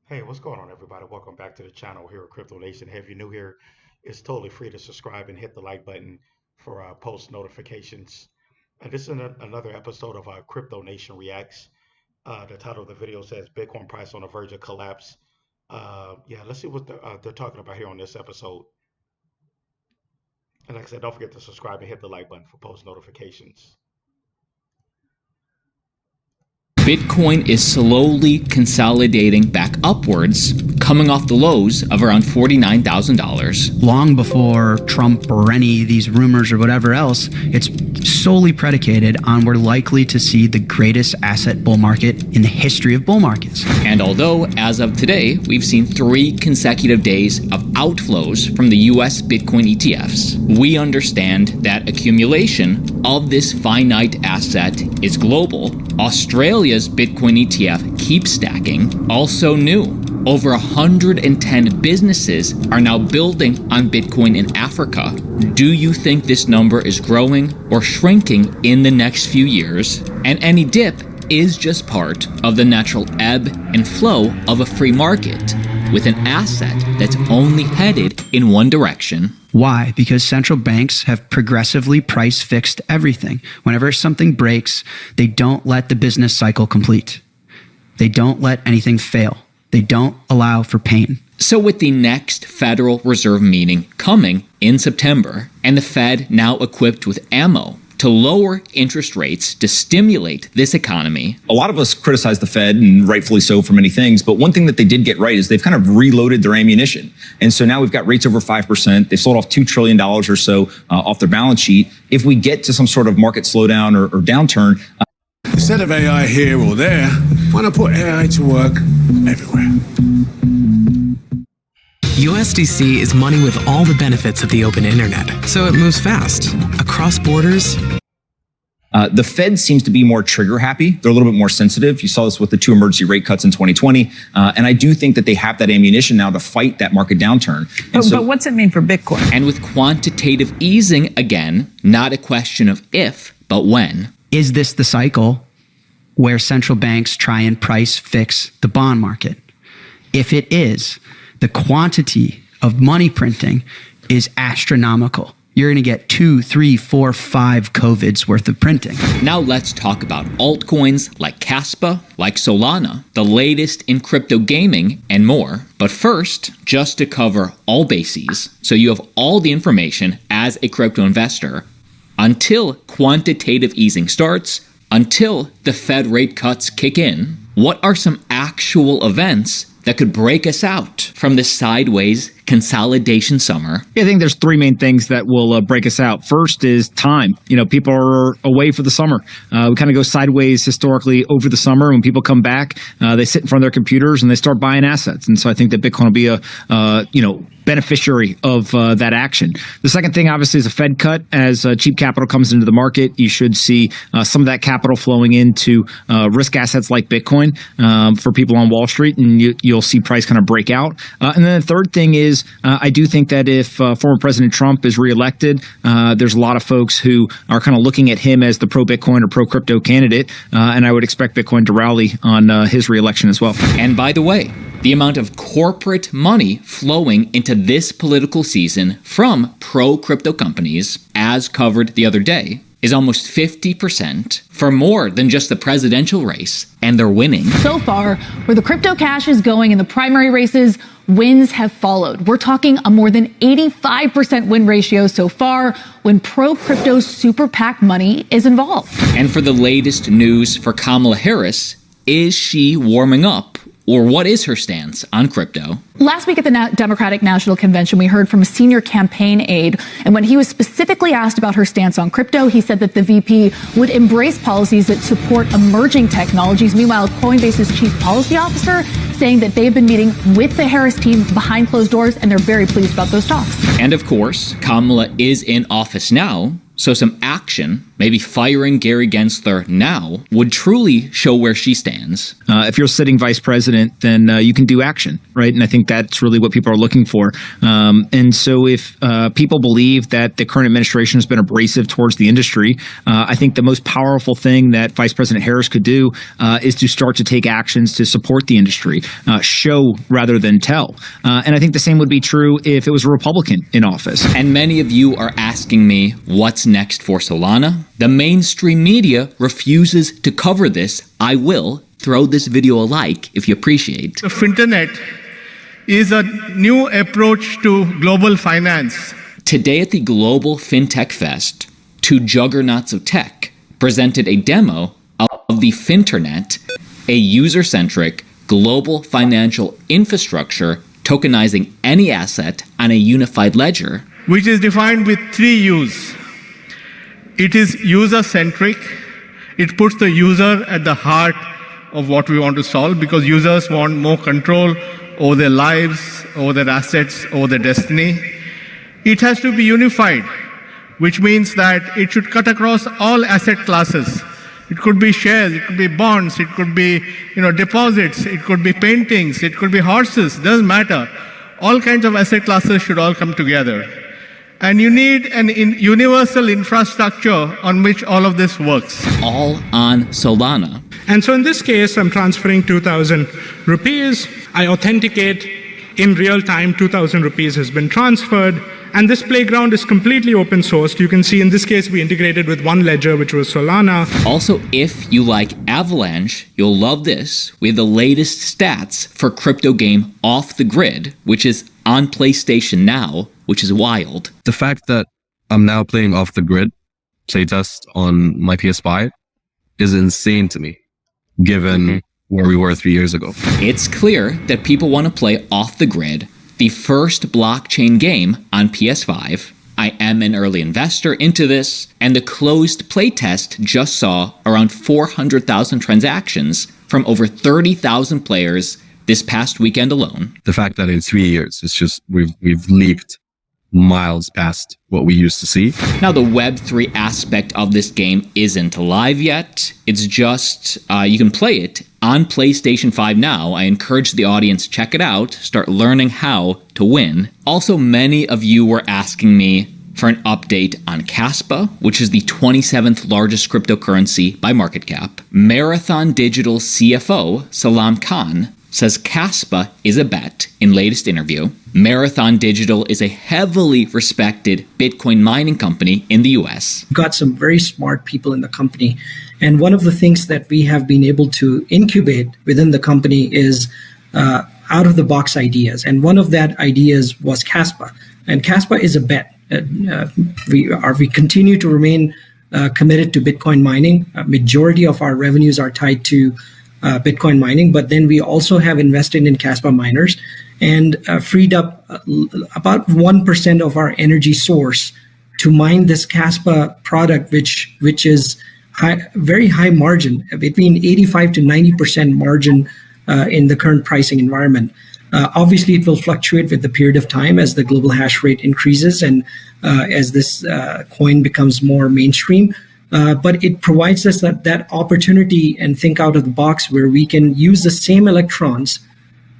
Hey, what's going on, everybody? Welcome back to the channel here at Crypto Nation. Hey, if you're new here, it's totally free to subscribe and hit the like button for post notifications. And this is another episode of Crypto Nation Reacts. The title of the video says Bitcoin price on the verge of collapse. Yeah, let's see what they're talking about here on this episode. And like I said, don't forget to subscribe and hit the like button for post notifications. Bitcoin is slowly consolidating back upwards, coming off the lows of around $49,000. Long before Trump or any of these rumors or whatever else, it's solely predicated on we're likely to see the greatest asset bull market in the history of bull markets. And although, as of today, we've seen 3 consecutive days of outflows from the US Bitcoin ETFs, we understand that accumulation of this finite asset is global. Australia's Bitcoin ETF keeps stacking. Also new, over 110 businesses are now building on Bitcoin in Africa. Do you think this number is growing or shrinking in the next few years? And any dip is just part of the natural ebb and flow of a free market with an asset that's only headed in one direction. Why? Because central banks have progressively price fixed everything. Whenever something breaks, they don't let the business cycle complete. They don't let anything fail. They don't allow for pain. So with the next Federal Reserve meeting coming in September, and the Fed now equipped with ammo to lower interest rates to stimulate this economy. A lot of us criticize the Fed, and rightfully so, for many things, but one thing that they did get right is they've kind of reloaded their ammunition. And so now we've got rates over 5%. They've sold off $2 trillion or so off their balance sheet. If we get to some sort of market slowdown or downturn... Instead of AI here or there, why not put AI to work everywhere? USDC is money with all the benefits of the open internet, so it moves fast, across borders. The Fed seems to be more trigger happy. They're a little bit more sensitive. You saw this with the 2 emergency rate cuts in 2020. And I do think that they have that ammunition now to fight that market downturn. But what's it mean for Bitcoin? And with quantitative easing, again, not a question of if, but when. Is this the cycle where central banks try and price fix the bond market? If it is, the quantity of money printing is astronomical. You're going to get 2, 3, 4, 5 COVIDs worth of printing. Now let's talk about altcoins like Kaspa, like Solana, the latest in crypto gaming, and more. But first, just to cover all bases, so you have all the information as a crypto investor, until quantitative easing starts, until the Fed rate cuts kick in, what are some actual events that could break us out from this sideways consolidation summer? I think there's 3 main things that will break us out. First is time. People are away for the summer. We kind of go sideways historically over the summer. When people come back, they sit in front of their computers and they start buying assets. And so I think that Bitcoin will be a beneficiary of that action. The second thing, obviously, is a Fed cut. As cheap capital comes into the market, you should see some of that capital flowing into risk assets like Bitcoin for people on Wall Street, and you'll see price kind of break out. And then the third thing is I do think that if former President Trump is reelected, there's a lot of folks who are kind of looking at him as the pro-Bitcoin or pro-crypto candidate, and I would expect Bitcoin to rally on his reelection as well. And by the way, the amount of corporate money flowing into this political season from pro-crypto companies, as covered the other day, is almost 50% for more than just the presidential race, and they're winning. So far, where the crypto cash is going in the primary races, wins have followed. We're talking a more than 85% win ratio so far when pro-crypto super PAC money is involved. And for the latest news for Kamala Harris, is she warming up? Or what is her stance on crypto? Last week at the Democratic National Convention, we heard from a senior campaign aide, and when he was specifically asked about her stance on crypto, he said that the VP would embrace policies that support emerging technologies. Meanwhile, Coinbase's chief policy officer saying that they've been meeting with the Harris team behind closed doors, and they're very pleased about those talks. And of course, Kamala is in office now, so some action, maybe firing Gary Gensler now, would truly show where she stands. If you're a sitting vice president, then you can do action, right? And I think that's really what people are looking for. And so if people believe that the current administration has been abrasive towards the industry, I think the most powerful thing that Vice President Harris could do is to start to take actions to support the industry, show rather than tell. And I think the same would be true if it was a Republican in office. And many of you are asking me, what's next for Solana? The mainstream media refuses to cover this. I will. Throw this video a like if you appreciate. The Finternet is a new approach to global finance. Today at the Global FinTech Fest, two juggernauts of tech presented a demo of the Finternet, a user-centric global financial infrastructure tokenizing any asset on a unified ledger, which is defined with 3 U's. It is user-centric. It puts the user at the heart of what we want to solve, because users want more control over their lives, over their assets, over their destiny. It has to be unified, which means that it should cut across all asset classes. It could be shares, it could be bonds, it could be deposits, it could be paintings, it could be horses, doesn't matter. All kinds of asset classes should all come together. And you need an universal infrastructure on which all of this works. All on Solana. And so in this case, I'm transferring 2,000 rupees. I authenticate in real time, 2,000 rupees has been transferred. And this playground is completely open sourced. You can see in this case, we integrated with one ledger, which was Solana. Also, if you like Avalanche, you'll love this. We have the latest stats for crypto game Off the Grid, which is on PlayStation Now, which is wild. The fact that I'm now playing Off the Grid playtest on my PS5 is insane to me, given where we were 3 years ago. It's clear that people want to play Off the Grid, the first blockchain game on PS5. I am an early investor into this, and the closed playtest just saw around 400,000 transactions from over 30,000 players this past weekend alone. The fact that in 3 years, it's just we've leaped miles past what we used to see. Now, the Web3 aspect of this game isn't live yet. It's just, you can play it on PlayStation 5 now. I encourage the audience, check it out, start learning how to win. Also, many of you were asking me for an update on Kaspa, which is the 27th largest cryptocurrency by market cap. Marathon Digital CFO Salam Khan says Kaspa is a bet in latest interview. Marathon Digital is a heavily respected Bitcoin mining company in the US. We've got some very smart people in the company. And one of the things that we have been able to incubate within the company is out-of-the-box ideas. And one of that ideas was Kaspa. And Kaspa is a bet. We continue to remain committed to Bitcoin mining. A majority of our revenues are tied to Bitcoin mining, but then we also have invested in Kaspa miners and freed up about 1% of our energy source to mine this Kaspa product, which is very high margin, between 85 to 90% margin in the current pricing environment. Obviously, it will fluctuate with the period of time as the global hash rate increases and as this coin becomes more mainstream. But it provides us that opportunity and think out of the box where we can use the same electrons,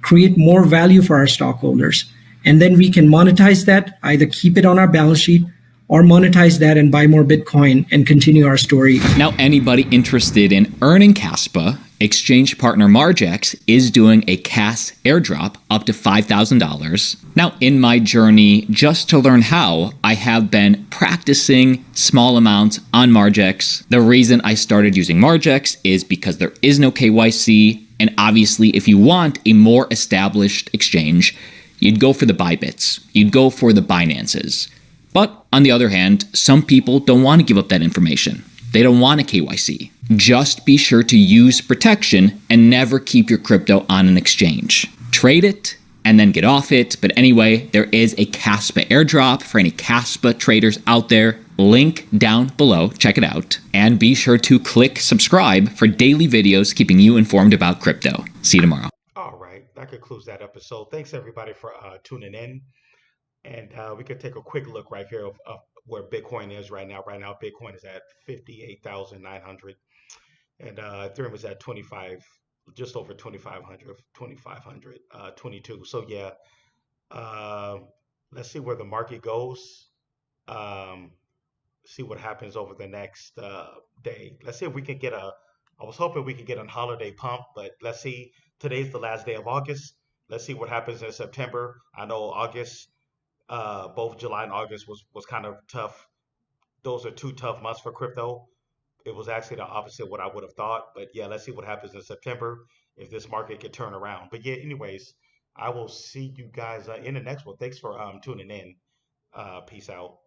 create more value for our stockholders, and then we can monetize that, either keep it on our balance sheet or monetize that and buy more Bitcoin and continue our story. Now, anybody interested in earning Kaspa, exchange partner Margex is doing a CAS airdrop up to $5,000. Now, in my journey, just to learn how, I have been practicing small amounts on Margex. The reason I started using Margex is because there is no KYC, and obviously, if you want a more established exchange, you'd go for the Bybits, you'd go for the Binances. But on the other hand, some people don't want to give up that information. They don't want a KYC. Just be sure to use protection and never keep your crypto on an exchange. Trade it and then get off it. But anyway, there is a Kaspa airdrop for any Kaspa traders out there. Link down below. Check it out. And be sure to click subscribe for daily videos keeping you informed about crypto. See you tomorrow. All right. That concludes that episode. Thanks, everybody, for tuning in. And we could take a quick look right here of where Bitcoin is right now. Right now, Bitcoin is at 58,900, and Ethereum is at 25 just over 2,500, 22. So yeah, let's see where the market goes. Um, see what happens over the next day. Let's see if we can get a. I was hoping we could get a holiday pump, but let's see. Today's the last day of August. Let's see what happens in September. I know August, both July and August was kind of tough. Those are two tough months for crypto. It was actually the opposite of what I would have thought. But yeah, let's see what happens in September if this market could turn around. But yeah, anyways, I will see you guys in the next one. Thanks for tuning in. Peace out.